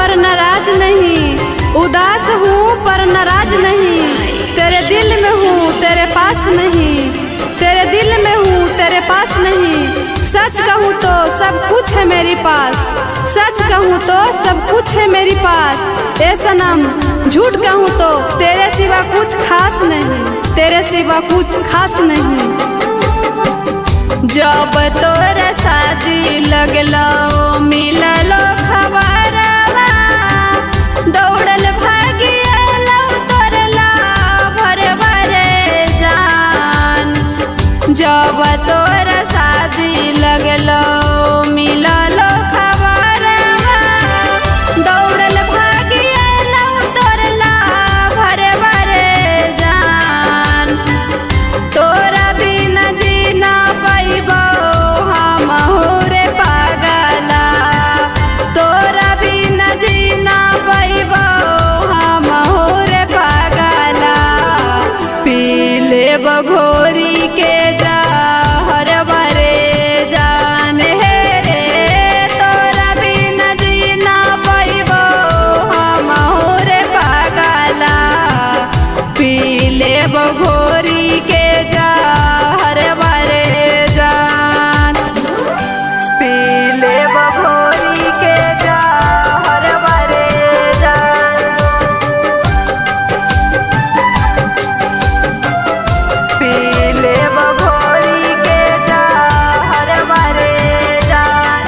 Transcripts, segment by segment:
पर नाराज नहीं, उदास हूँ पर नाराज नहीं। तेरे दिल में हूँ तेरे पास नहीं, तेरे दिल में हूँ तेरे पास नहीं। सच कहूँ तो सब कुछ है मेरे पास, सच कहूँ तो सब कुछ है मेरे पास। ए सनम झूठ कहूँ तो तेरे सिवा कुछ खास नहीं, तेरे सिवा कुछ खास नहीं। जब तोरे शादी लगलो मिललो खबरवा, दौड़ल भागियलो तोरला भरे भरे जान। जब तोरे शादी लगलो मिललो खबरवा, दौड़ल भागियलो तोरला भरे भरे जान। तोरा बिना जीना पैबो हम रे पागला, तोरा बिना जीना पैबो हम रे पागला। पी लेब घोरी के जहर भरे जान हे रे, तोरा बिना जीना पैबो हम रे पागला। पी लेब घोरी के जहर भरे जान, पी लेब घोरी के जहर भरे जान। पी लेब घोरी के जहर भरे जान।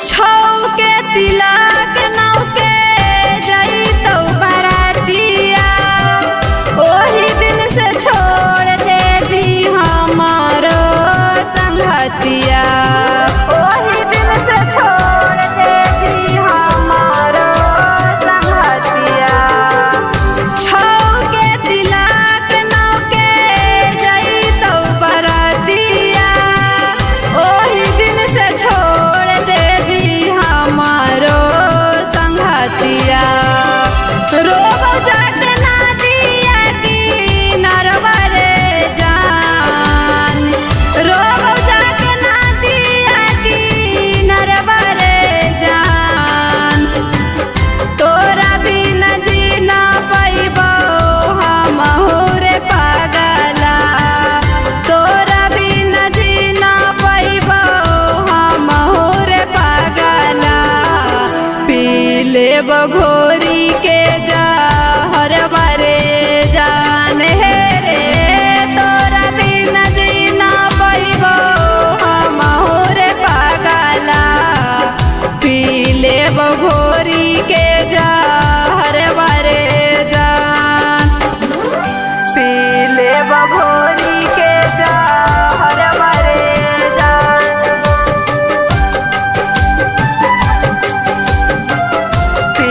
छौ के तिलक नौ के जइतौ बरातिया, ओही दिन से छोड़ देबी हमारो संगतिया, ओही दिन से छोड़ देबी हमारो संगतिया। छौ के तिलक नौ के जइतौ बरातिया, ओही दिन से छोड़ देबी हमारो संगतिया। रोबौ जाट नदिया किनारवा रे जान, रोबौ जाट नदिया किनारवा रे जान। तोरा बिना जीना पैबो हम रे पागला, तोरा बिना जीना पैबो हम रे पागला। पी लेब घोरी के जहर भरे जान हे रे, तोरा बिना जीना पैबो हम रे पागला। पी लेब घोरी के जहर भरे जान, पी लेब घोरी के जहर भरे जान। पी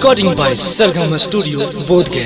recording by Sargama Studio, Bodh Gaya.